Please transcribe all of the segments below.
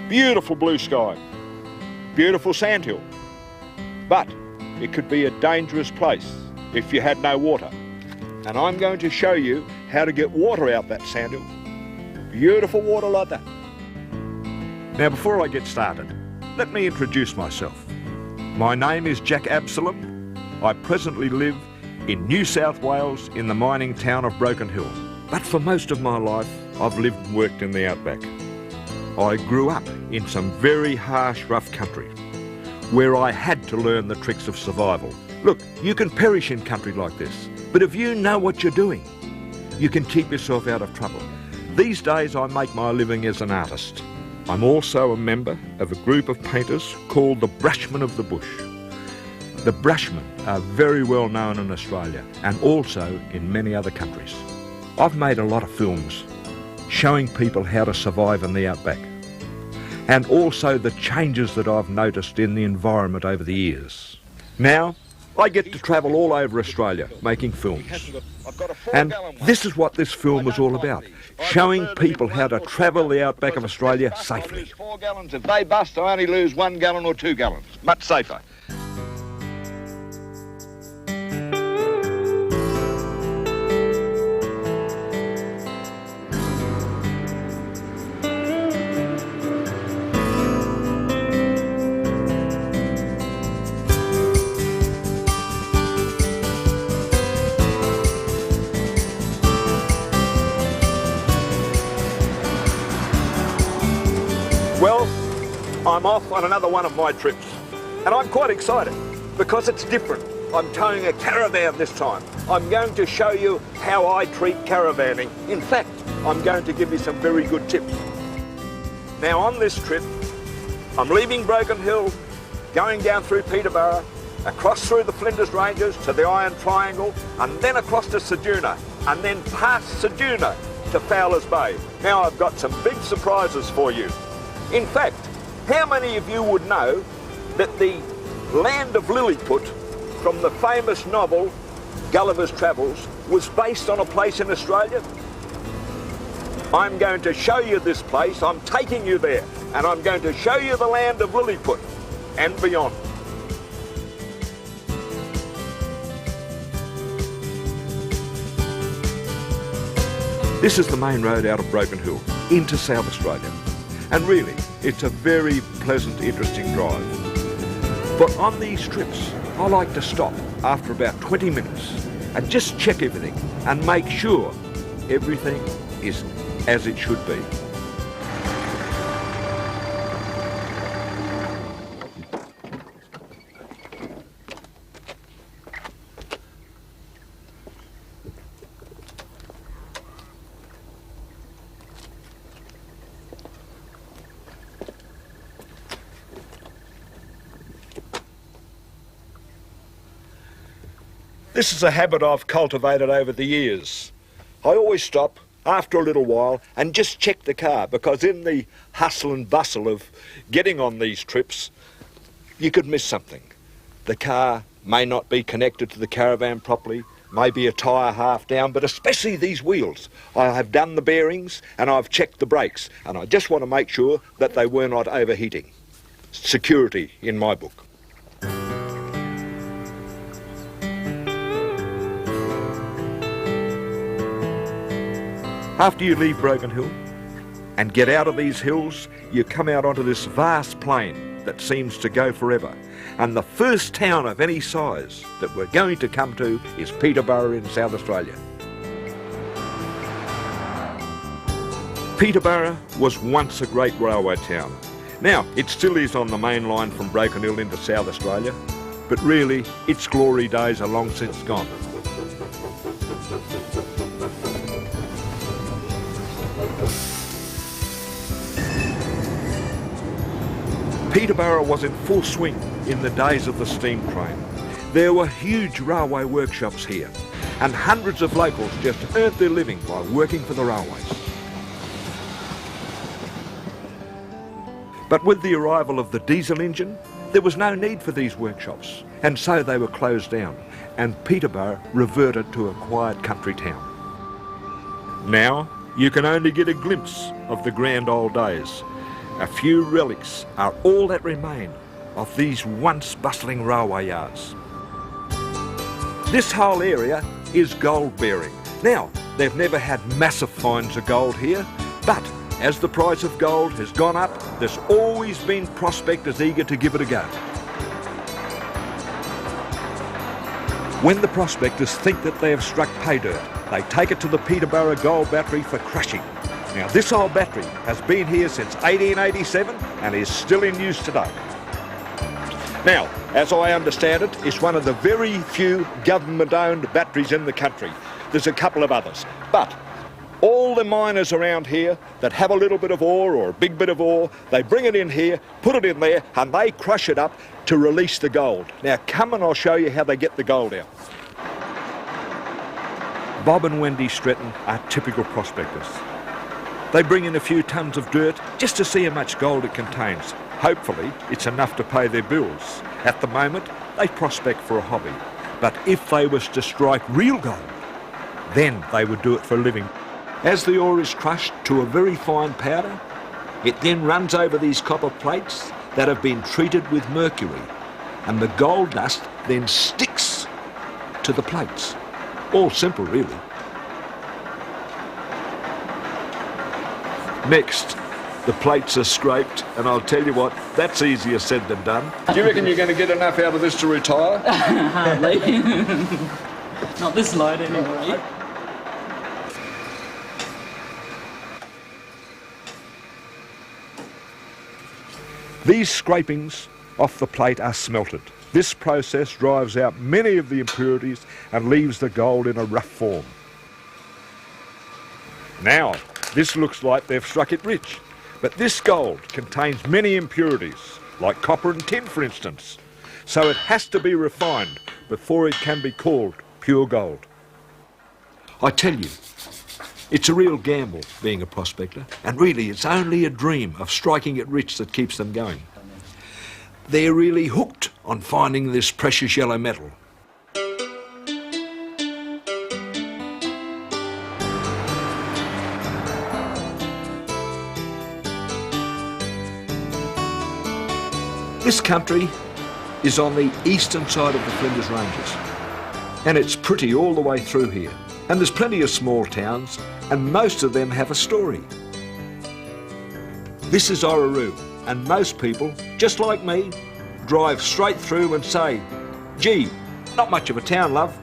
beautiful blue sky, beautiful sandhill. But it could be a dangerous place if you had no water. And I'm going to show you how to get water out that sandhill. Beautiful water like that. Now before I get started, let me introduce myself. My name is Jack Absalom. I presently live in New South Wales in the mining town of Broken Hill. But for most of my life, I've lived and worked in the Outback. I grew up in some very harsh, rough country where I had to learn the tricks of survival. Look, you can perish in country like this, but if you know what you're doing, you can keep yourself out of trouble. These days I make my living as an artist. I'm also a member of a group of painters called the Brushmen of the Bush. The Brushmen are very well known in Australia and also in many other countries. I've made a lot of films showing people how to survive in the Outback and also the changes that I've noticed in the environment over the years. Now, I get to travel all over Australia making films. And this is what this film is all about, showing people how to travel the outback of Australia safely. 4 gallons. If they bust, I only lose 1 gallon or 2 gallons. Much safer. Well, I'm off on another one of my trips, and I'm quite excited because it's different. I'm towing a caravan this time. I'm going to show you how I treat caravanning. In fact, I'm going to give you some very good tips. Now on this trip, I'm leaving Broken Hill, going down through Peterborough, across through the Flinders Ranges to the Iron Triangle, and then across to Ceduna, and then past Ceduna to Fowler Bay. Now I've got some big surprises for you. In fact, how many of you would know that the land of Lilliput from the famous novel Gullivers Travels was based on a place in Australia? I'm going to show you this place. I'm taking you there, and I'm going to show you the land of Lilliput and beyond. This is the main road out of Broken Hill into South Australia. And really, it's a very pleasant, interesting drive. But on these trips, I like to stop after about 20 minutes and just check everything and make sure everything is as it should be. This is a habit I've cultivated over the years. I always stop after a little while and just check the car, because in the hustle and bustle of getting on these trips, you could miss something. The car may not be connected to the caravan properly, maybe a tyre half down, but especially these wheels. I have done the bearings and I've checked the brakes, and I just want to make sure that they were not overheating. Security in my book. After you leave Broken Hill and get out of these hills, you come out onto this vast plain that seems to go forever. And the first town of any size that we're going to come to is Peterborough in South Australia. Peterborough was once a great railway town. Now, it still is on the main line from Broken Hill into South Australia, but really, its glory days are long since gone. Peterborough was in full swing in the days of the steam train. There were huge railway workshops here, and hundreds of locals just earned their living by working for the railways. But with the arrival of the diesel engine, there was no need for these workshops, and so they were closed down, and Peterborough reverted to a quiet country town. Now, you can only get a glimpse of the grand old days. A few relics are all that remain of these once bustling railway yards. This whole area is gold bearing. Now, they've never had massive finds of gold here, but as the price of gold has gone up, there's always been prospectors eager to give it a go. When the prospectors think that they have struck pay dirt, they take it to the Peterborough gold battery for crushing. Now, this old battery has been here since 1887 and is still in use today. Now, as I understand it, it's one of the very few government-owned batteries in the country. There's a couple of others, but all the miners around here that have a little bit of ore or a big bit of ore, they bring it in here, put it in there, and they crush it up to release the gold. Now, come and I'll show you how they get the gold out. Bob and Wendy Stretton are typical prospectors. They bring in a few tons of dirt just to see how much gold it contains. Hopefully, it's enough to pay their bills. At the moment, they prospect for a hobby. But if they was to strike real gold, then they would do it for a living. As the ore is crushed to a very fine powder, it then runs over these copper plates that have been treated with mercury, and the gold dust then sticks to the plates. All simple, really. Next, the plates are scraped, and I'll tell you what, that's easier said than done. Do you reckon you're going to get enough out of this to retire? Hardly. Not this load anyway. These scrapings off the plate are smelted. This process drives out many of the impurities and leaves the gold in a rough form. Now, this looks like they've struck it rich, but this gold contains many impurities, like copper and tin, for instance. So it has to be refined before it can be called pure gold. I tell you, it's a real gamble being a prospector, and really it's only a dream of striking it rich that keeps them going. They're really hooked on finding this precious yellow metal. This country is on the eastern side of the Flinders Ranges, and it's pretty all the way through here. And there's plenty of small towns, and most of them have a story. This is Oyster, and most people, just like me, drive straight through and say, gee, not much of a town, love.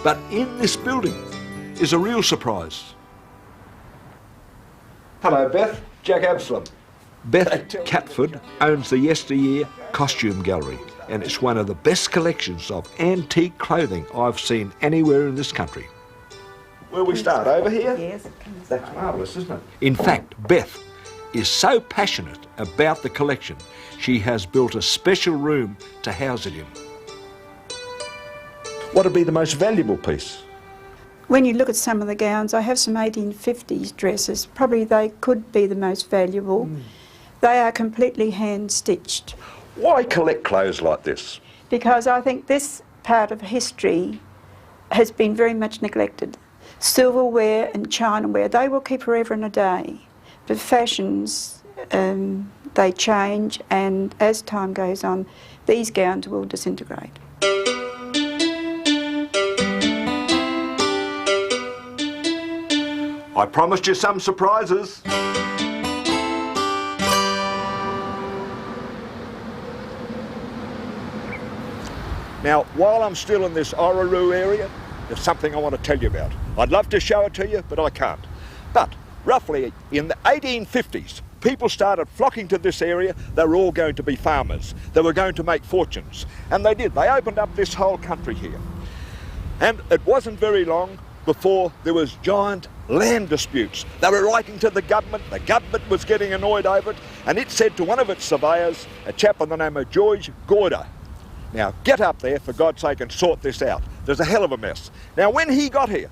But in this building is a real surprise. Hello, Beth. Jack Absalom. Beth Catford owns the Yesteryear Costume Gallery, and it's one of the best collections of antique clothing I've seen anywhere in this country. Where we start, over here? Yes. That's marvellous, isn't it? In fact, Beth is so passionate about the collection, she has built a special room to house it in. What would be the most valuable piece? When you look at some of the gowns, I have some 1850s dresses. Probably they could be the most valuable. They are completely hand-stitched. Why collect clothes like this? Because I think this part of history has been very much neglected. Silverware and chinaware, they will keep forever and a day. But fashions, they change, and as time goes on, these gowns will disintegrate. I promised you some surprises. Now, while I'm still in this Oyster area, there's something I want to tell you about. I'd love to show it to you, but I can't. But roughly in the 1850s, people started flocking to this area. They were all going to be farmers. They were going to make fortunes. And they did. They opened up this whole country here. And it wasn't very long before there was giant land disputes. They were writing to the government was getting annoyed over it, and it said to one of its surveyors, a chap by the name of George Gordon, now get up there for God's sake and sort this out. There's a hell of a mess. Now when he got here,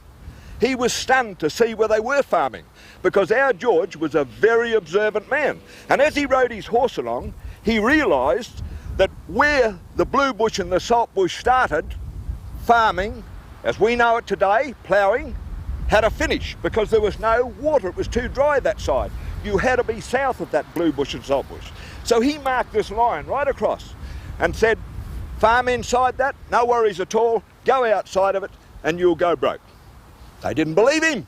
he was stunned to see where they were farming, because our George was a very observant man, and as he rode his horse along, he realised that where the blue bush and the salt bush started, farming, as we know it today, ploughing, had a finish because there was no water. It was too dry that side. you had to be south of that blue bush and salt bush. So he marked this line right across and said, farm inside that, no worries at all, go outside of it and you'll go broke. They didn't believe him.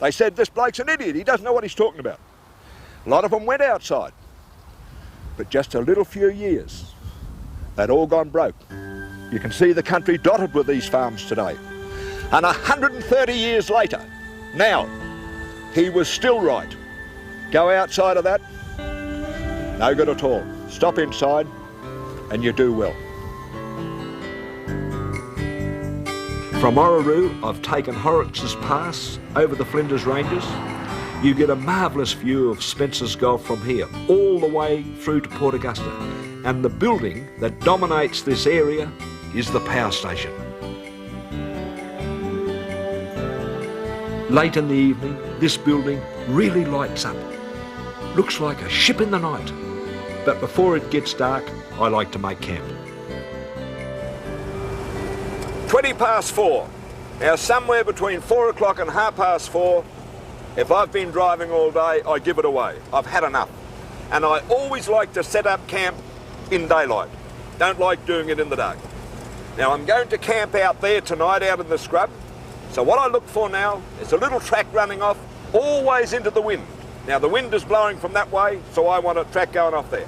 They said, this bloke's an idiot, he doesn't know what he's talking about. A lot of them went outside. But just a little few years, they'd all gone broke. You can see the country dotted with these farms today. And 130 years later, now, he was still right. Go outside of that, no good at all. Stop inside, and you do well. From Orroroo, I've taken Horrocks's Pass over the Flinders Ranges. You get a marvellous view of Spencer's Gulf from here, all the way through to Port Augusta. And the building that dominates this area is the power station. Late in the evening, this building really lights up. Looks like a ship in the night. But before it gets dark, I like to make camp. 4:20. Now somewhere between 4 o'clock and 4:30, if I've been driving all day, I give it away. I've had enough. And I always like to set up camp in daylight. Don't like doing it in the dark. Now I'm going to camp out there tonight out in the scrub. So what I look for now is a little track running off, always into the wind. Now the wind is blowing from that way, so I want a track going off there.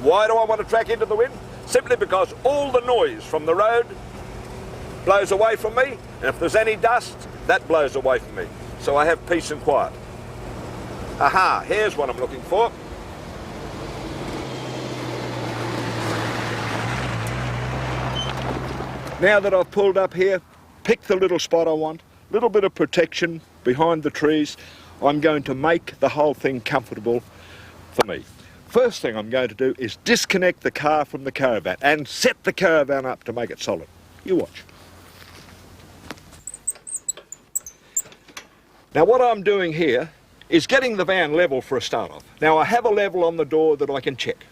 Why do I want a track into the wind? Simply because all the noise from the road blows away from me, and if there's any dust, that blows away from me. So I have peace and quiet. Aha, here's what I'm looking for. Now that I've pulled up here, picked the little spot I want, little bit of protection behind the trees, I'm going to make the whole thing comfortable for me. First thing I'm going to do is disconnect the car from the caravan and set the caravan up to make it solid. You watch. Now what I'm doing here is getting the van level for a start off. Now I have a level on the door that I can check.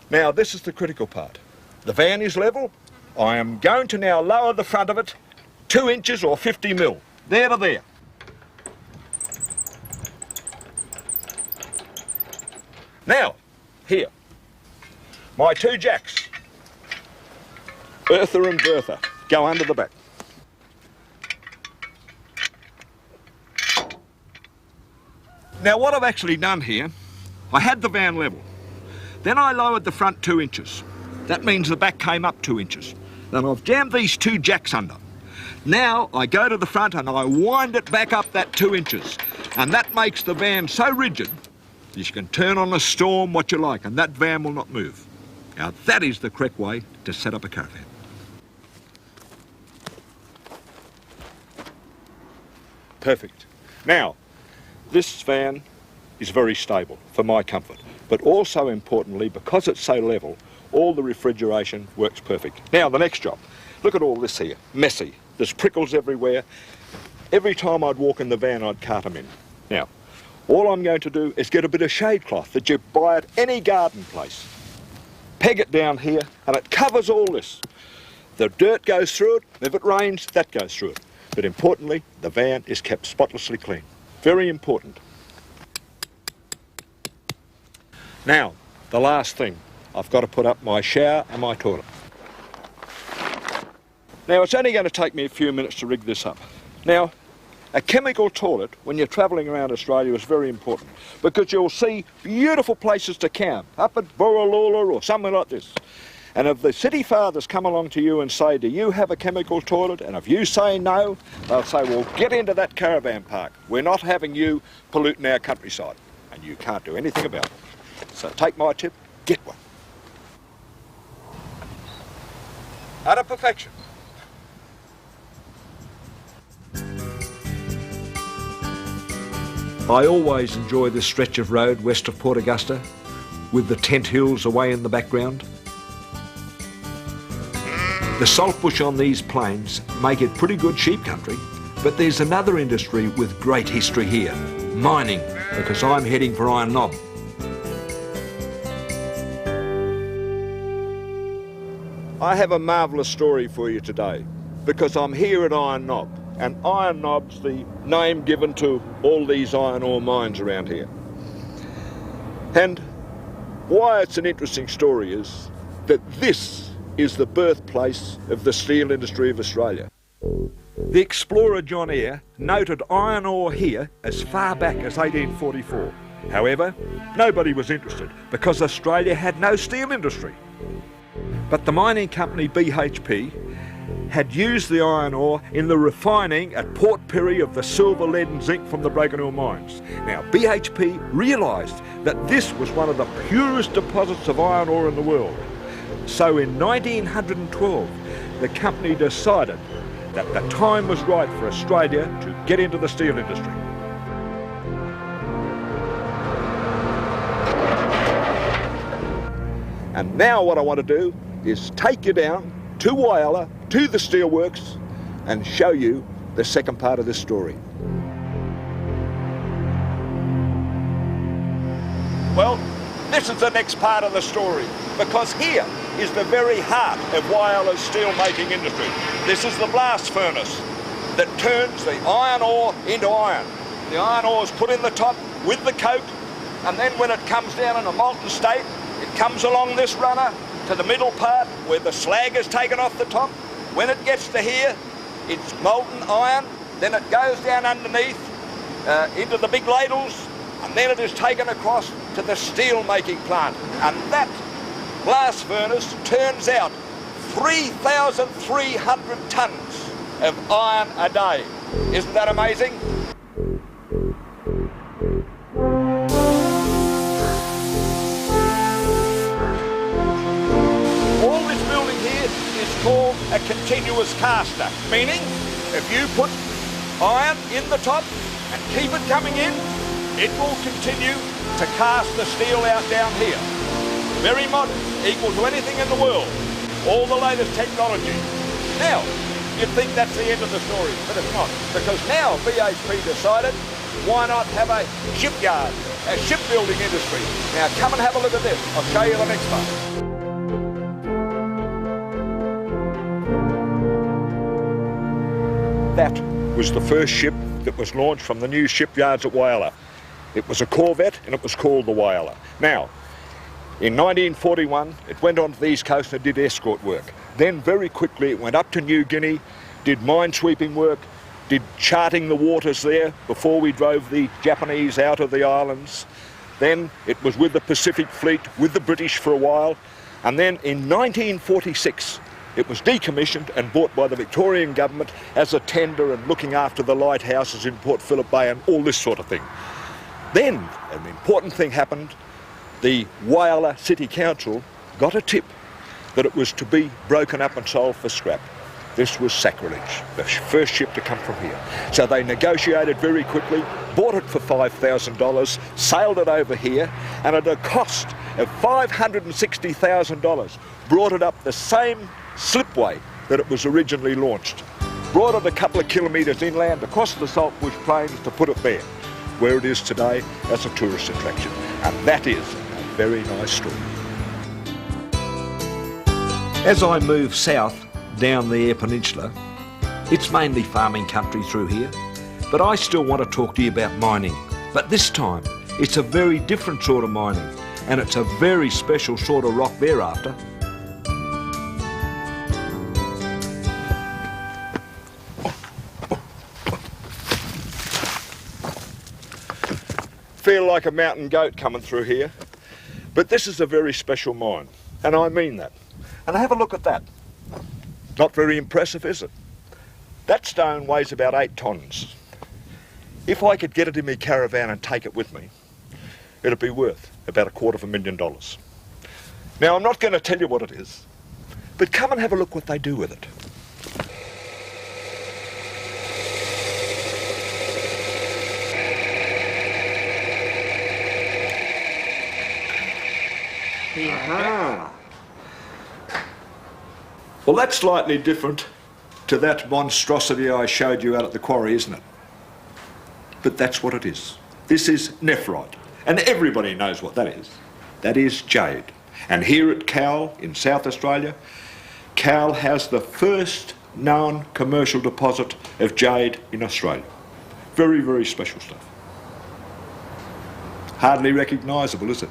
Now this is the critical part. The van is level. I am going to now lower the front of it 2 inches or 50 mil. There to there. Now, here, my 2 jacks, Earther and Bertha, go under the back. Now what I've actually done here, I had the van level. Then I lowered the front 2 inches. That means the back came up 2 inches. Then I've jammed these 2 jacks under. Now I go to the front and I wind it back up that 2 inches. And that makes the van so rigid that you can turn on a storm what you like and that van will not move. Now that is the correct way to set up a caravan. Perfect. Now, this van is very stable for my comfort, but also importantly, because it's so level, all the refrigeration works perfect. Now the next job, look at all this here, messy. There's prickles everywhere. Every time I'd walk in the van, I'd cart them in. Now, all I'm going to do is get a bit of shade cloth that you buy at any garden place. Peg it down here, and it covers all this. The dirt goes through it. If it rains, that goes through it. But importantly, the van is kept spotlessly clean. Very important. Now, the last thing, I've got to put up my shower and my toilet. Now, it's only going to take me a few minutes to rig this up. Now, a chemical toilet, when you're travelling around Australia, is very important because you'll see beautiful places to camp, up at Burraloola or somewhere like this. And if the city fathers come along to you and say, do you have a chemical toilet? And if you say no, they'll say, well, get into that caravan park. We're not having you polluting our countryside. And you can't do anything about it. So take my tip, get one. Utter perfection. I always enjoy this stretch of road west of Port Augusta with the tent hills away in the background. The saltbush on these plains make it pretty good sheep country, but there's another industry with great history here, mining, because I'm heading for Iron Knob. I have a marvellous story for you today, because I'm here at Iron Knob, and Iron Knob's the name given to all these iron ore mines around here. And why it's an interesting story is that this is the birthplace of the steel industry of Australia. The explorer John Eyre noted iron ore here as far back as 1844. However, nobody was interested because Australia had no steel industry. But the mining company BHP had used the iron ore in the refining at Port Pirie of the silver, lead and zinc from the Broken Hill mines. Now, BHP realised that this was one of the purest deposits of iron ore in the world. So in 1912, the company decided that the time was right for Australia to get into the steel industry. And now what I want to do is take you down to Whyalla, to the steelworks, and show you the second part of this story. Well, this is the next part of the story, because here is the very heart of Whyalla's steel-making industry. This is the blast furnace that turns the iron ore into iron. The iron ore is put in the top with the coke, and then when it comes down in a molten state, it comes along this runner to the middle part where the slag is taken off the top. When it gets to here, it's molten iron, then it goes down underneath into the big ladles, and then it is taken across to the steel making plant. And that blast furnace turns out 3,300 tonnes of iron a day. Isn't that amazing? All this building here is called a continuous caster, meaning if you put iron in the top and keep it coming in, it will continue to cast the steel out down here. Very modern, equal to anything in the world. All the latest technology. Now, you'd think that's the end of the story, but it's not. Because now BHP decided, why not have a shipyard, a shipbuilding industry. Now come and have a look at this. I'll show you the next part. That was the first ship that was launched from the new shipyards at Whyalla. It was a corvette and it was called the Whyalla. Now, in 1941, it went on to the East Coast and did escort work. Then very quickly it went up to New Guinea, did minesweeping work, did charting the waters there before we drove the Japanese out of the islands. Then it was with the Pacific Fleet, with the British for a while. And then in 1946, it was decommissioned and bought by the Victorian government as a tender and looking after the lighthouses in Port Phillip Bay and all this sort of thing. Then an important thing happened. The Whyalla City Council got a tip that it was to be broken up and sold for scrap. This was sacrilege, the first ship to come from here. So they negotiated very quickly, bought it for $5,000, sailed it over here, and at a cost of $560,000, brought it up the same slipway that it was originally launched. Brought it a couple of kilometres inland across the saltbush plains to put it there, where it is today as a tourist attraction. And that is a very nice story. As I move south down the Eyre Peninsula, it's mainly farming country through here, but I still want to talk to you about mining. But this time, it's a very different sort of mining, and it's a very special sort of rock thereafter. Feel like a mountain goat coming through here, but this is a very special mine, and I mean that. And have a look at that. Not very impressive, is it? That stone weighs about 8 tonnes. If I could get it in my caravan and take it with me, it'd be worth about $250,000. Now, I'm not going to tell you what it is, but come and have a look what they do with it. Aha. Well, that's slightly different to that monstrosity I showed you out at the quarry, isn't it? But that's what it is. This is nephrite, and everybody knows what that is. That is jade. And here at Cowell in South Australia, Cowell has the first known commercial deposit of jade in Australia. Very, very special stuff. Hardly recognisable, is it?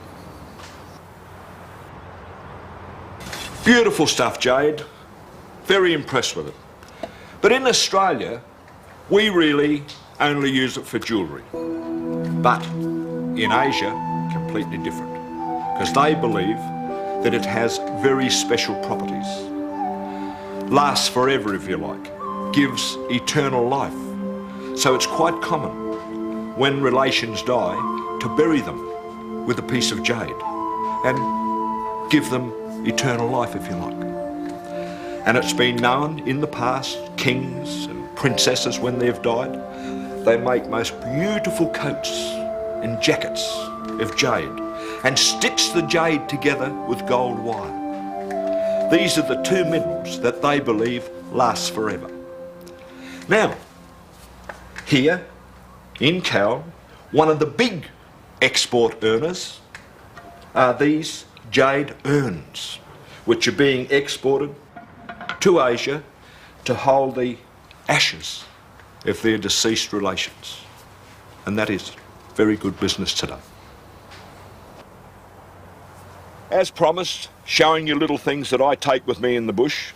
Beautiful stuff, Jade. Very impressed with it. But in Australia, we really only use it for jewellery. But in Asia, completely different. Because they believe that it has very special properties. Lasts forever, if you like. Gives eternal life. So it's quite common when relations die to bury them with a piece of jade and give them eternal life, if you like. And it's been known in the past, kings and princesses, when they've died, they make most beautiful coats and jackets of jade and stitch the jade together with gold wire. These are the two minerals that they believe last forever. Now, here in Cal, one of the big export earners are these jade urns, which are being exported to Asia to hold the ashes of their deceased relations. And that is very good business today. As promised, showing you little things that I take with me in the bush.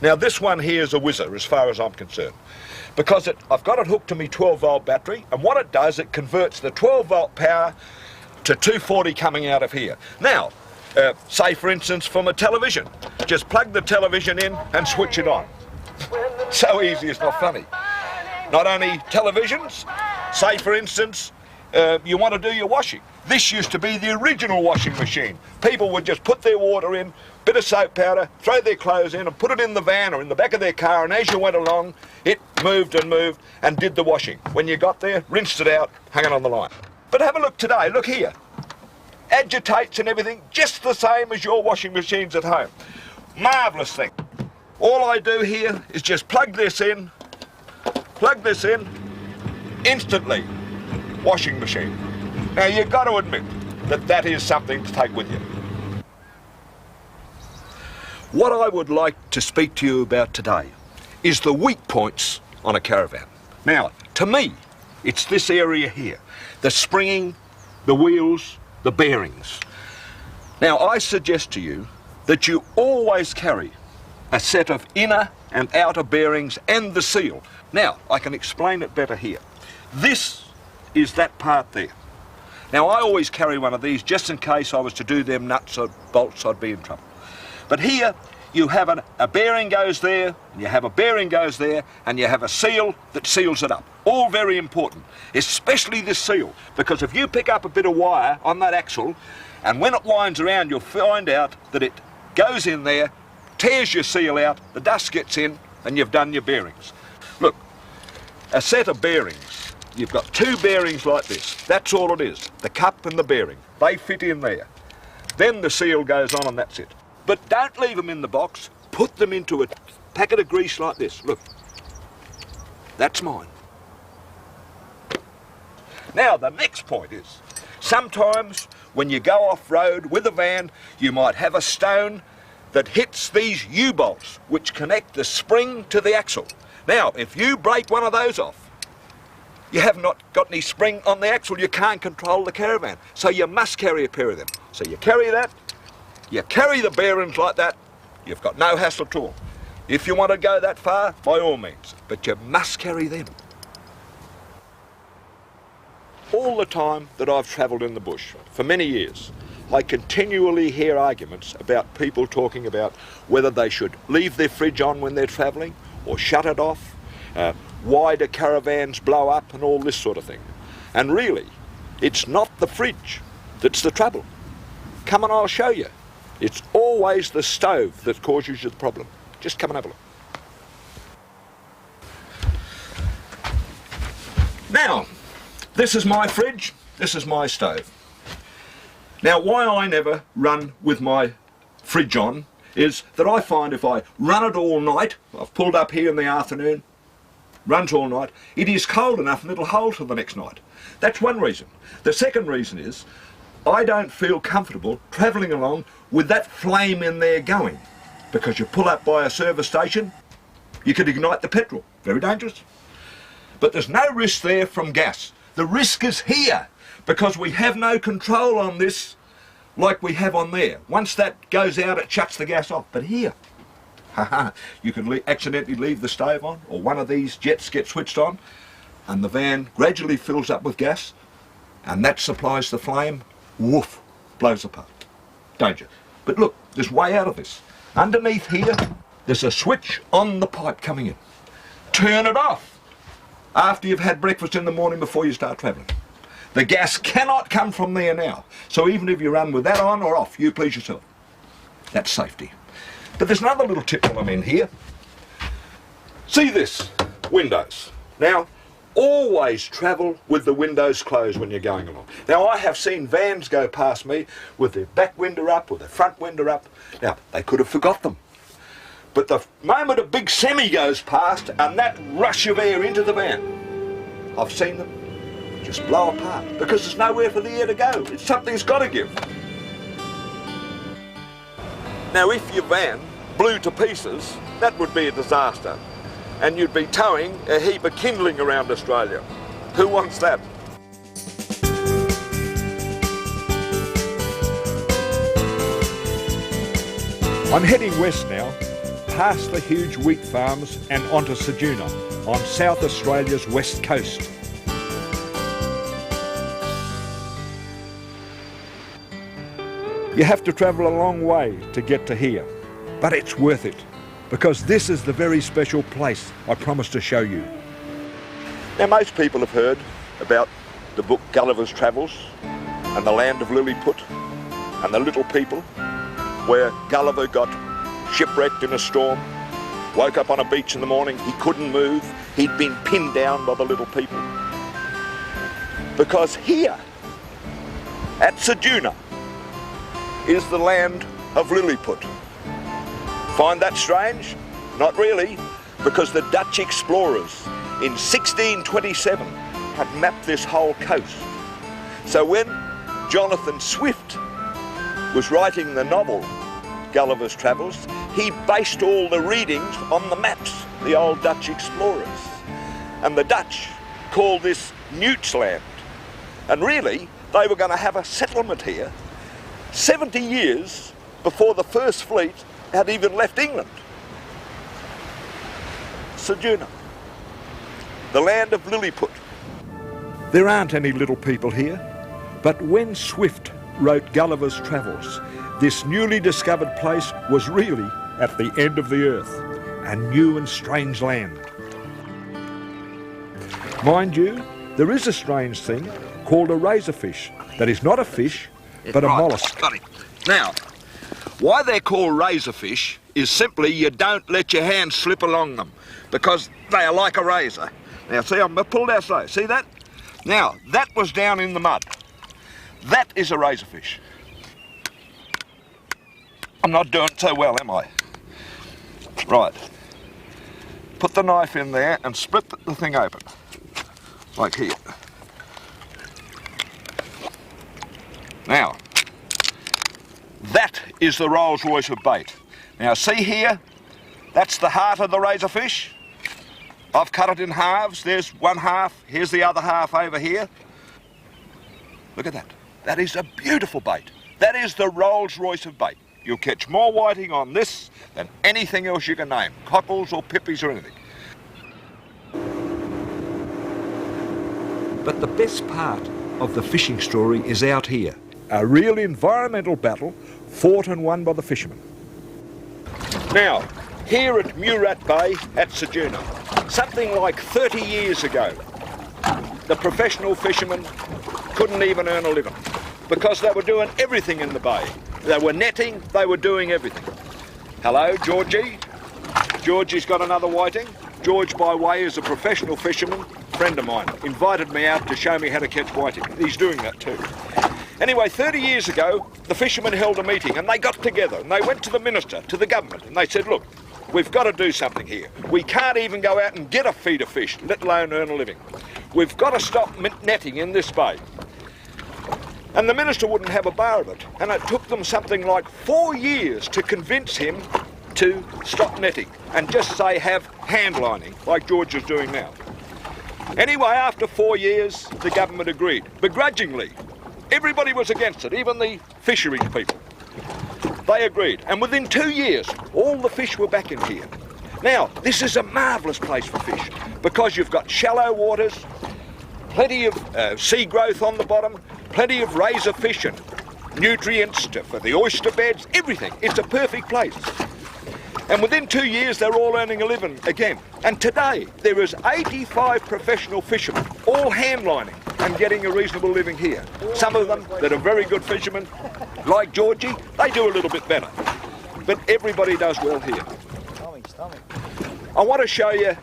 Now this one here is a whizzer as far as I'm concerned, because I've got it hooked to my 12-volt battery, and what it does, it converts the 12-volt power to 240 coming out of here. Now, say for instance from a television, just plug the television in and switch it on. So easy, it's not funny. Not only televisions, say for instance you want to do your washing. This used to be the original washing machine. People would just put their water in, bit of soap powder, throw their clothes in and put it in the van or in the back of their car, and as you went along it moved and moved and did the washing. When you got there, rinsed it out, hung it on the line. But have a look today, look here. Agitates and everything just the same as your washing machines at home. Marvellous thing. All I do here is just plug this in, instantly, washing machine. Now you've got to admit that that is something to take with you. What I would like to speak to you about today is the weak points on a caravan. Now, to me, it's this area here, the springing, the wheels, the bearings. Now, I suggest to you that you always carry a set of inner and outer bearings and the seal. Now, I can explain it better here. This is that part there. Now, I always carry one of these just in case I was to do them nuts or bolts, I'd be in trouble. But here, you have a bearing goes there, and you have a bearing goes there, and you have a seal that seals it up. All very important, especially this seal, because if you pick up a bit of wire on that axle, and when it winds around, you'll find out that it goes in there, tears your seal out, the dust gets in, and you've done your bearings. Look, a set of bearings, you've got two bearings like this. That's all it is, the cup and the bearing. They fit in there. Then the seal goes on and that's it. But don't leave them in the box, put them into a packet of grease like this. Look, that's mine. Now the next point is, sometimes when you go off-road with a van, you might have a stone that hits these U-bolts, which connect the spring to the axle. Now, if you break one of those off, you have not got any spring on the axle, you can't control the caravan. So you must carry a pair of them. So you carry that, you carry the bearings like that, you've got no hassle at all. If you want to go that far, by all means, but you must carry them. All the time that I've travelled in the bush, for many years, I continually hear arguments about people talking about whether they should leave their fridge on when they're travelling or shut it off, why do caravans blow up and all this sort of thing. And really, it's not the fridge that's the trouble. Come and I'll show you. It's always the stove that causes you the problem. Just come and have a look. Now, this is my fridge, this is my stove. Now, why I never run with my fridge on is that I find if I run it all night, I've pulled up here in the afternoon, runs all night, it is cold enough and it'll hold till the next night. That's one reason. The second reason is I don't feel comfortable travelling along with that flame in there going, because you pull up by a service station, you could ignite the petrol. Very dangerous. But there's no risk there from gas. The risk is here, because we have no control on this like we have on there. Once that goes out, it shuts the gas off. But here, you can accidentally leave the stove on, or one of these jets gets switched on, and the van gradually fills up with gas, and that supplies the flame. Woof, blows apart. Danger. But look, there's way out of this. Underneath here, there's a switch on the pipe coming in. Turn it off after you've had breakfast in the morning before you start travelling. The gas cannot come from there now. So even if you run with that on or off, you please yourself. That's safety. But there's another little tip while I'm in here. See this? Windows. Now, always travel with the windows closed when you're going along. Now, I have seen vans go past me with their back window up or their front window up. Now, they could have forgot them. But the moment a big semi goes past and that rush of air into the van, I've seen them just blow apart because there's nowhere for the air to go. Something's got to give. Now, if your van blew to pieces, that would be a disaster. And you'd be towing a heap of kindling around Australia. Who wants that? I'm heading west now, past the huge wheat farms and onto Ceduna, on South Australia's west coast. You have to travel a long way to get to here, but it's worth it, because this is the very special place I promised to show you. Now, most people have heard about the book Gullivers Travels and the land of Lilliput and the little people, where Gulliver got shipwrecked in a storm, woke up on a beach in the morning, he couldn't move, he'd been pinned down by the little people. Because here, at Ceduna, is the land of Lilliput. Find that strange? Not really, because the Dutch explorers in 1627 had mapped this whole coast. So when Jonathon Swift was writing the novel Gullivers Travels, he based all the readings on the maps, the old Dutch explorers. And the Dutch called this Newt's Land. And really, they were going to have a settlement here 70 years before the first fleet had even left England. Ceduna, the land of Lilliput. There aren't any little people here, but when Swift wrote Gulliver's Travels, this newly discovered place was really at the end of the earth, a new and strange land. Mind you, there is a strange thing called a razorfish that is not a fish, but a mollusc. Got it. Now, why they're called razorfish is simply you don't let your hands slip along them, because they are like a razor. Now, see, I'm pulled out slow. See that? Now, that was down in the mud. That is a razorfish. I'm not doing so well, am I? Right. Put the knife in there and split the thing open, like here. Now, that is the Rolls Royce of bait. Now, see here? That's the heart of the razorfish. I've cut it in halves. There's one half. Here's the other half over here. Look at that. That is a beautiful bait. That is the Rolls Royce of bait. You'll catch more whiting on this than anything else you can name. Cockles or pippies or anything. But the best part of the fishing story is out here. A real environmental battle fought and won by the fishermen. Now, here at Murat Bay at Ceduna, something like 30 years ago, the professional fishermen couldn't even earn a living because they were doing everything in the bay. They were netting, they were doing everything. Hello, Georgie. Georgie's got another whiting. George, by way, is a professional fisherman, friend of mine, invited me out to show me how to catch whiting. He's doing that too. Anyway, 30 years ago, the fishermen held a meeting and they got together and they went to the minister, to the government, and they said, look, we've got to do something here. We can't even go out and get a feed of fish, let alone earn a living. We've got to stop netting in this bay. And the minister wouldn't have a bar of it. And it took them something like 4 years to convince him to stop netting and just say have hand lining, like George is doing now. Anyway, after 4 years, the government agreed, begrudgingly. Everybody was against it, even the fisheries people. They agreed, and within 2 years, all the fish were back in here. Now, this is a marvellous place for fish because you've got shallow waters, plenty of sea growth on the bottom, plenty of razorfish and nutrients for the oyster beds, everything. It's a perfect place. And within 2 years, they're all earning a living again. And today, there is 85 professional fishermen, all hand-lining and getting a reasonable living here. Some of them that are very good fishermen, like Georgie, they do a little bit better. But everybody does well here. I want to show you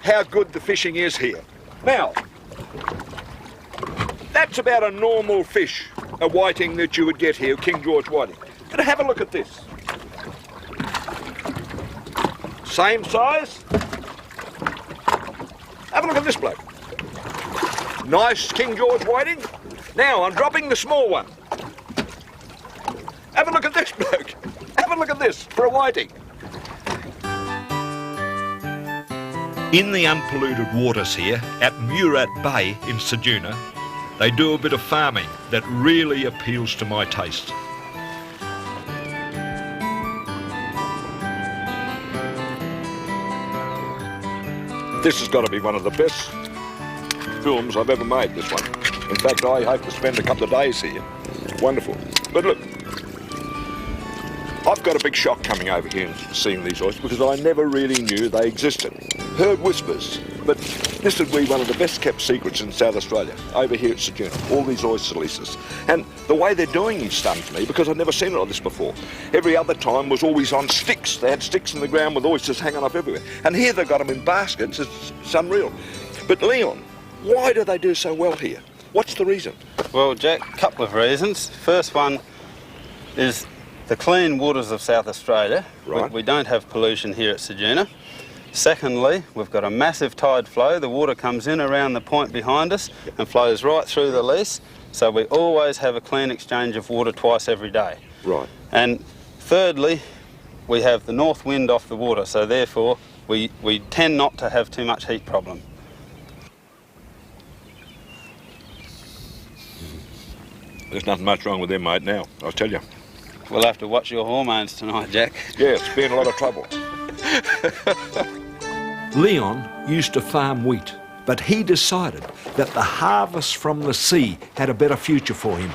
how good the fishing is here. Now, that's about a normal fish, a whiting that you would get here, King George whiting. But have a look at this. Same size. Have a look at this bloke. Nice King George whiting. Now I'm dropping the small one. Have a look at this bloke. Have a look at this for a whiting. In the unpolluted waters here at Murat Bay in Ceduna, they do a bit of farming that really appeals to my taste. This has got to be one of the best films I've ever made, this one. In fact, I hope to spend a couple of days here. Wonderful. But look, I've got a big shock coming over here and seeing these oysters because I never really knew they existed. Heard whispers, but this would be one of the best kept secrets in South Australia, over here at Ceduna, all these oyster leases. And the way they're doing it stunned me because I'd never seen it like this before. Every other time was always on sticks. They had sticks in the ground with oysters hanging up everywhere. And here they've got them in baskets. It's unreal. But Leon, why do they do so well here? What's the reason? Well, Jack, a couple of reasons. First one is the clean waters of South Australia. Right. We don't have pollution here at Ceduna. Secondly, we've got a massive tide flow. The water comes in around the point behind us and flows right through the lease. So we always have a clean exchange of water twice every day. Right. And thirdly, we have the north wind off the water. So therefore, we tend not to have too much heat problem. There's nothing much wrong with them, mate, now, I'll tell you. We'll have to watch your hormones tonight, Jack. Yeah, it's been a lot of trouble. Leon used to farm wheat, but he decided that the harvest from the sea had a better future for him.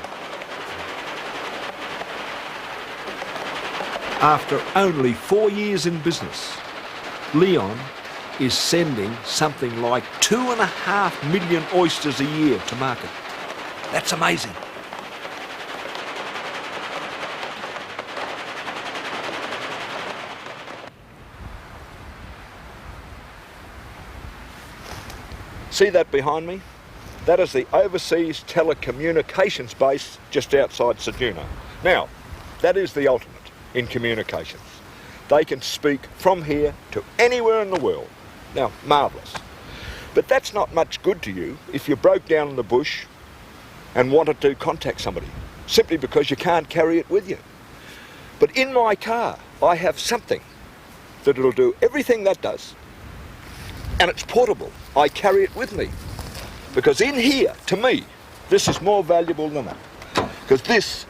After only 4 years in business, Leon is sending something like 2.5 million oysters a year to market. That's amazing. See that behind me? That is the overseas telecommunications base just outside Ceduna. Now, that is the ultimate in communications. They can speak from here to anywhere in the world. Now, marvellous. But that's not much good to you if you broke down in the bush and wanted to contact somebody, simply because you can't carry it with you. But in my car, I have something that will do everything that does. And it's portable. I carry it with me. Because in here, to me, this is more valuable than that. Because this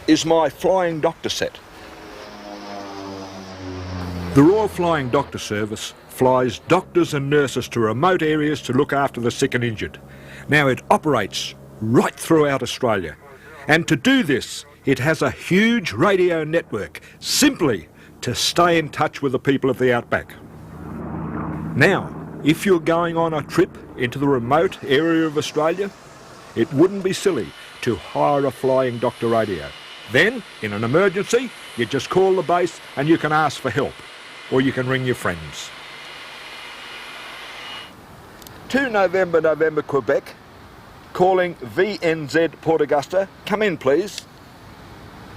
is my Flying Doctor set. The Royal Flying Doctor Service flies doctors and nurses to remote areas to look after the sick and injured. Now it operates right throughout Australia. And to do this, it has a huge radio network, simply to stay in touch with the people of the Outback. Now, if you're going on a trip into the remote area of Australia, it wouldn't be silly to hire a Flying Doctor radio. Then, in an emergency, you just call the base and you can ask for help, or you can ring your friends. 2 November, Quebec, calling VNZ Port Augusta. Come in, please.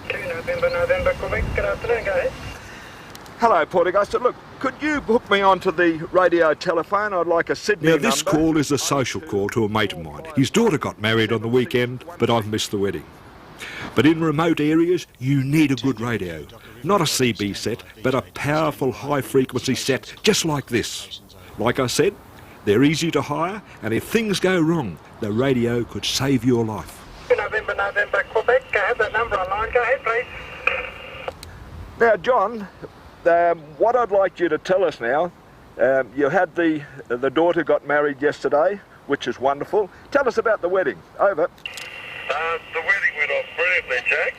2 November, Quebec. Good afternoon, go ahead. Hello, Port Augusta. Look, could you hook me onto the radio telephone? I'd like a Sydney Now, this number. call is a social call to a mate of mine. His daughter got married on the weekend, but I've missed the wedding. But in remote areas, you need a good radio. Not a CB set, but a powerful high-frequency set just like this. Like I said, They're easy to hire, and if things go wrong, the radio could save your life. November, Quebec. I have that number online. Go ahead, please. Now, John, what I'd like you to tell us now, you had the daughter got married yesterday, which is wonderful. Tell us about the wedding. Over. The wedding went off brilliantly, Jack.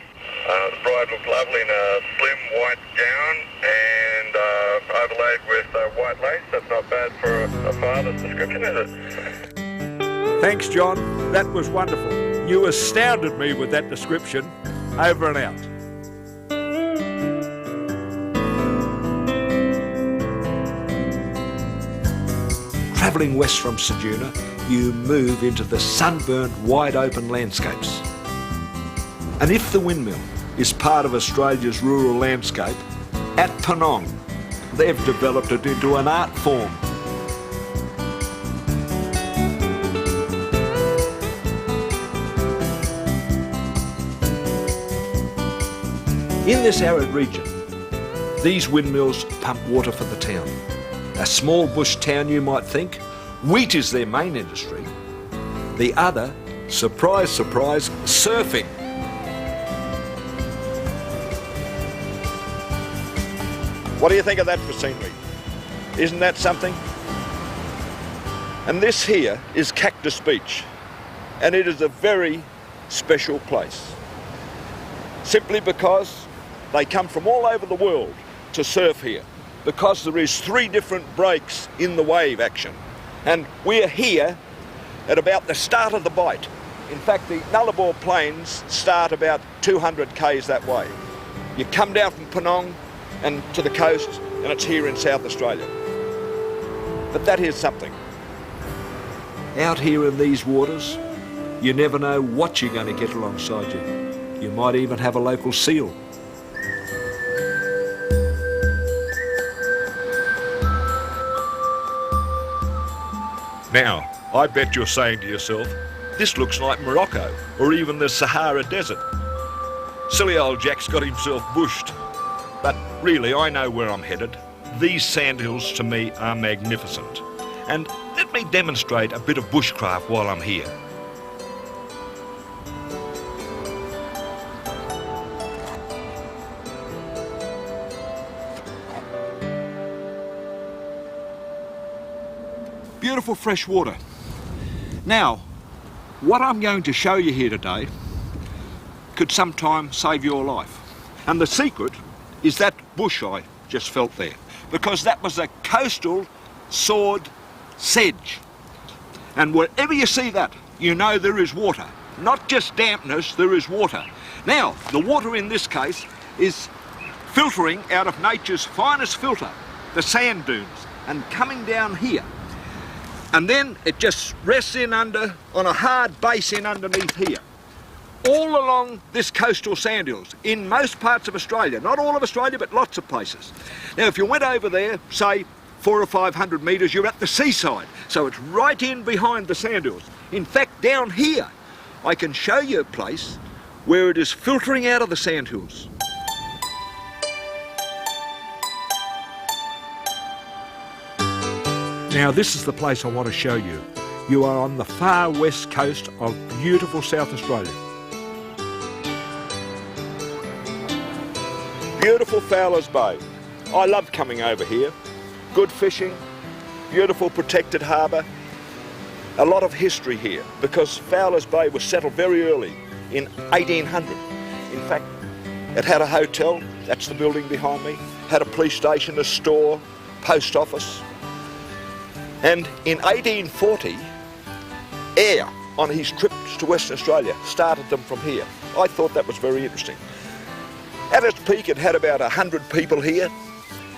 The bride looked lovely in a slim white gown and overlaid with white lace. That's not bad for a father's description, is it? Thanks, John. That was wonderful. You astounded me with that description. Over and out. Travelling west from Ceduna, you move into the sunburnt, wide-open landscapes. And if the windmill is part of Australia's rural landscape, at Turnon, they've developed it into an art form. In this arid region, these windmills pump water for the town. A small bush town, you might think. Wheat is their main industry. The other, surprise, surprise, surfing. What do you think of that for scenery? Isn't that something? And this here is Cactus Beach, and it is a very special place. Simply because they come from all over the world to surf here, because there is 3 different breaks in the wave action. And we're here at about the start of the bite. In fact, the Nullarbor Plains start about 200 k's that way. You come down from Penong and to the coast, and it's here in South Australia. But that is something. Out here in these waters, you never know what you're going to get alongside you. You might even have a local seal. Now, I bet you're saying to yourself, this looks like Morocco, or even the Sahara Desert. Silly old Jack's got himself bushed. But really, I know where I'm headed. These sandhills to me are magnificent. And let me demonstrate a bit of bushcraft while I'm here. Beautiful fresh water. Now, what I'm going to show you here today could sometime save your life. And the secret is that bush I just felt there, because that was a coastal sword sedge. And wherever you see that, you know there is water. Not just dampness, there is water. Now, the water in this case is filtering out of nature's finest filter, the sand dunes, and coming down here. And then it just rests in under, on a hard base in underneath here. All along this coastal sandhills, in most parts of Australia, not all of Australia, but lots of places. Now, if you went over there, say 400 or 500 metres, you're at the seaside. So it's right in behind the sandhills. In fact, down here, I can show you a place where it is filtering out of the sandhills. Now, this is the place I want to show you. You are on the far west coast of beautiful South Australia. Beautiful Fowler Bay. I love coming over here. Good fishing, beautiful protected harbour. A lot of history here, because Fowler Bay was settled very early in 1800. In fact, it had a hotel, that's the building behind me, had a police station, a store, post office. And in 1840, Eyre, on his trips to Western Australia, started them from here. I thought that was very interesting. At its peak, it had about 100 people here,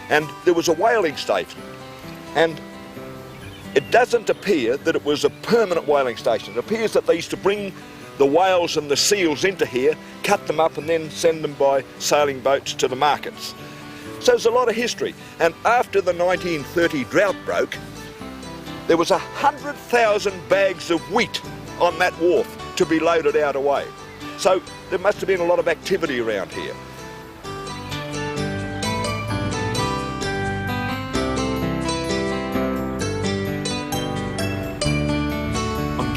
and there was a whaling station. And it doesn't appear that it was a permanent whaling station. It appears that they used to bring the whales and the seals into here, cut them up, and then send them by sailing boats to the markets. So there's a lot of history. And after the 1930 drought broke, there was 100,000 bags of wheat on that wharf to be loaded out away. So there must have been a lot of activity around here.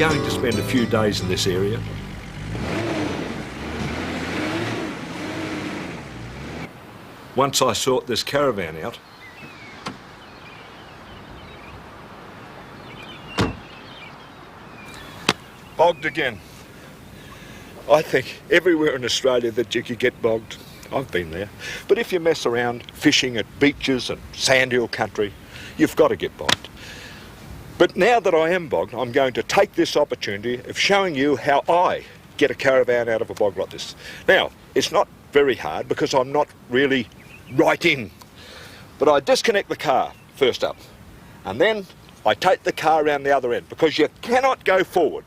going to spend a few days in this area. Once I sort this caravan out, bogged again. I think everywhere in Australia that you could get bogged, I've been there. But if you mess around fishing at beaches and sandhill country, you've got to get bogged. But now that I am bogged, I'm going to take this opportunity of showing you how I get a caravan out of a bog like this. Now, it's not very hard because I'm not really right in. But I disconnect the car first up, and then I take the car around the other end because you cannot go forward.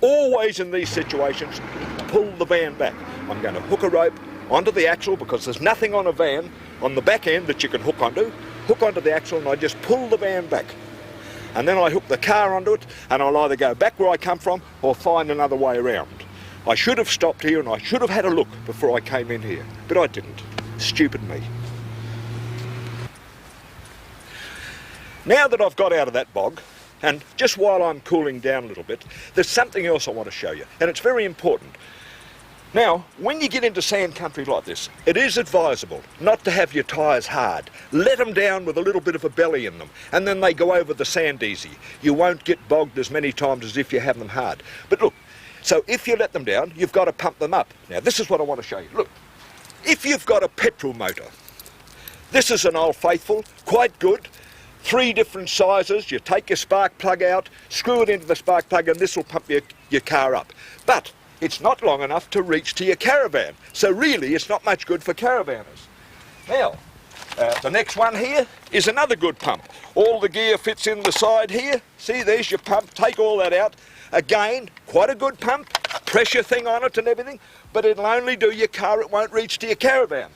Always in these situations, pull the van back. I'm going to hook a rope onto the axle because there's nothing on a van on the back end that you can hook onto the axle, and I just pull the van back. And then I hook the car onto it, and I'll either go back where I come from or find another way around. I should have stopped here and I should have had a look before I came in here, but I didn't. Stupid me. Now that I've got out of that bog, and just while I'm cooling down a little bit, there's something else I want to show you, and it's very important. Now, when you get into sand country like this, it is advisable not to have your tyres hard. Let them down with a little bit of a belly in them, and then they go over the sand easy. You won't get bogged as many times as if you have them hard. But look, so if you let them down, you've got to pump them up. Now, this is what I want to show you. Look, if you've got a petrol motor, this is an Old Faithful, quite good. 3 different sizes. You take your spark plug out, screw it into the spark plug, and this will pump your car up. But it's not long enough to reach to your caravan, so really it's not much good for caravanners. Now, the next one here is another good pump. All the gear fits in the side here. See, there's your pump. Take all that out. Again, quite a good pump, pressure thing on it and everything, but it'll only do your car, it won't reach to your caravan.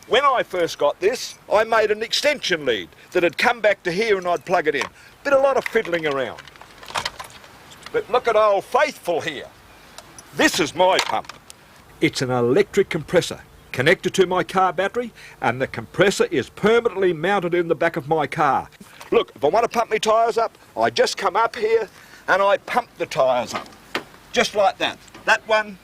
When I first got this, I made an extension lead that'd come back to here and I'd plug it in. Been a lot of fiddling around. But look at Old Faithful here. This is my pump. It's an electric compressor connected to my car battery, and the compressor is permanently mounted in the back of my car. Look, if I want to pump my tyres up, I just come up here and I pump the tyres up. Just like that. That one,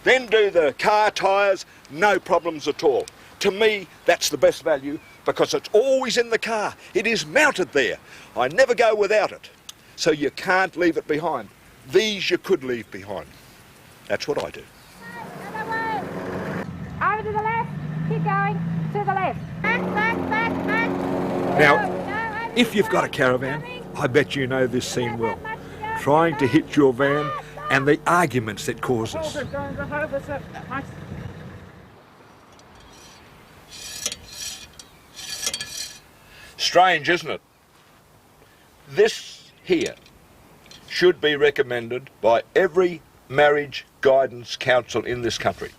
then do the car tyres, no problems at all. To me, that's the best value because it's always in the car. It is mounted there. I never go without it. So you can't leave it behind. These you could leave behind. That's what I do. Over to the left, keep going, to the left. Back. Now, if you've got a caravan, I bet you know this scene well. Trying to hit your van and the arguments it causes. Strange, isn't it? This here should be recommended by every marriage guidance counsel in this country,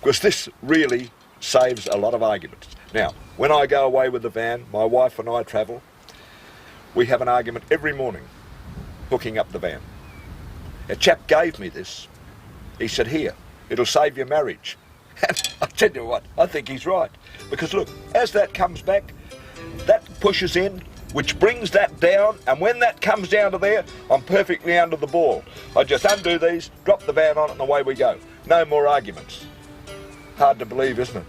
because this really saves a lot of arguments. Now, when I go away with the van, my wife and I travel, we have an argument every morning hooking up the van. A chap gave me this. He said, here, it'll save your marriage. And I tell you what, I think he's right. Because look, as that comes back, that pushes in, which brings that down, and when that comes down to there, I'm perfectly under the ball. I just undo these, drop the van on it, and away we go. No more arguments. Hard to believe, isn't it?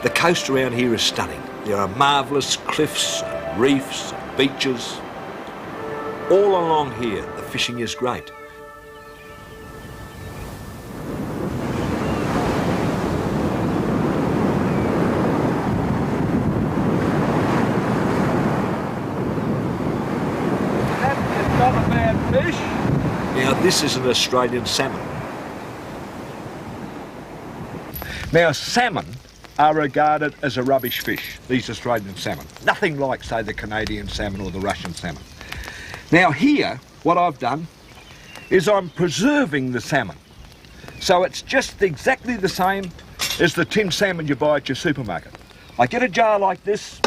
The coast around here is stunning. There are marvellous cliffs and reefs and beaches. All along here, the fishing is great. That is not a bad fish. Now, this is an Australian salmon. Now, salmon are regarded as a rubbish fish, these Australian salmon. Nothing like, say, the Canadian salmon or the Russian salmon. Now here, what I've done is I'm preserving the salmon. So it's just exactly the same as the tinned salmon you buy at your supermarket. I get a jar like this,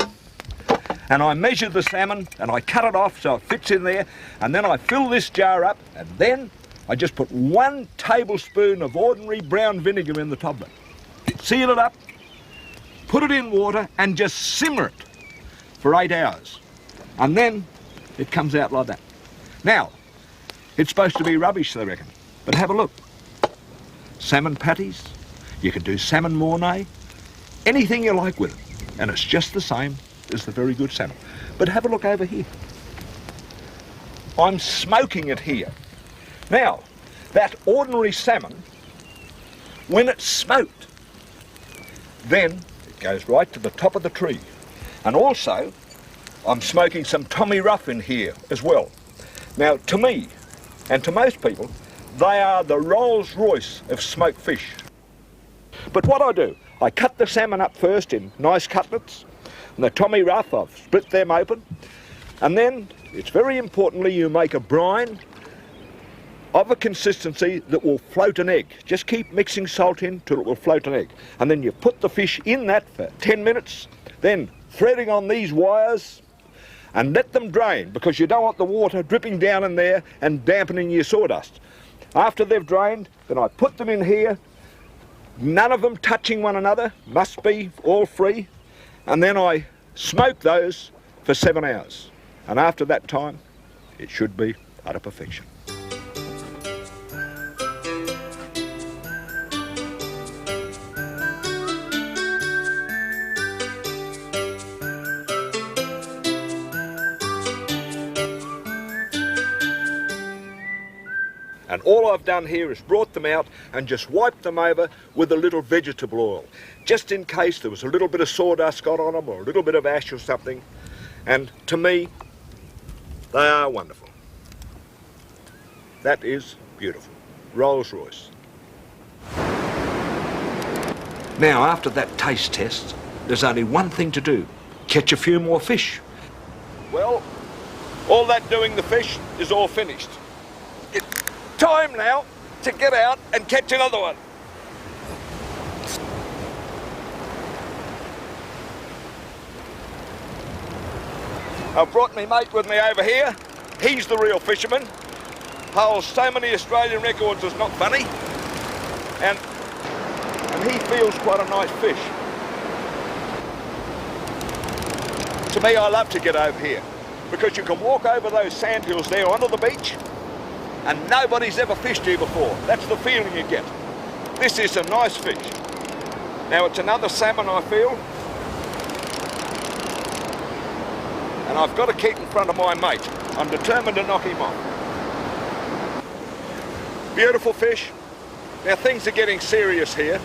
and I measure the salmon, and I cut it off so it fits in there, and then I fill this jar up, and then I just put 1 tablespoon of ordinary brown vinegar in the top of it. Seal it up, put it in water and just simmer it for 8 hours. And then it comes out like that. Now, it's supposed to be rubbish, they reckon. But have a look. Salmon patties, you can do salmon mornay, anything you like with it. And it's just the same as the very good salmon. But have a look over here. I'm smoking it here. Now, that ordinary salmon, when it's smoked, then it goes right to the top of the tree. And also, I'm smoking some Tommy Rough in here as well. Now, to me, and to most people, they are the Rolls Royce of smoked fish. But what I do, I cut the salmon up first in nice cutlets, and the Tommy Rough, I've split them open, and then, it's very importantly, you make a brine of a consistency that will float an egg. Just keep mixing salt in till it will float an egg. And then you put the fish in that for 10 minutes, then threading on these wires, and let them drain, because you don't want the water dripping down in there and dampening your sawdust. After they've drained, then I put them in here, none of them touching one another, must be all free, and then I smoke those for 7 hours. And after that time, it should be utter perfection. And all I've done here is brought them out and just wiped them over with a little vegetable oil, just in case there was a little bit of sawdust got on them or a little bit of ash or something. And to me, they are wonderful. That is beautiful. Rolls Royce. Now, after that taste test, there's only one thing to do. Catch a few more fish. Well, all that doing the fish is all finished. It's time now to get out and catch another one. I've brought my mate with me over here. He's the real fisherman. Holds so many Australian records it's not funny. And he feels quite a nice fish. To me, I love to get over here because you can walk over those sandhills there onto the beach and nobody's ever fished here before. That's the feeling you get. This is a nice fish. Now, it's another salmon, I feel. And I've got to keep in front of my mate. I'm determined to knock him off. Beautiful fish. Now, things are getting serious here.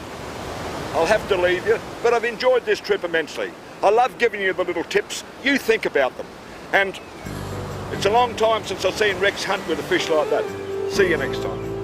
I'll have to leave you, but I've enjoyed this trip immensely. I love giving you the little tips. You think about them. And it's a long time since I've seen Rex hunt with a fish like that. See you next time.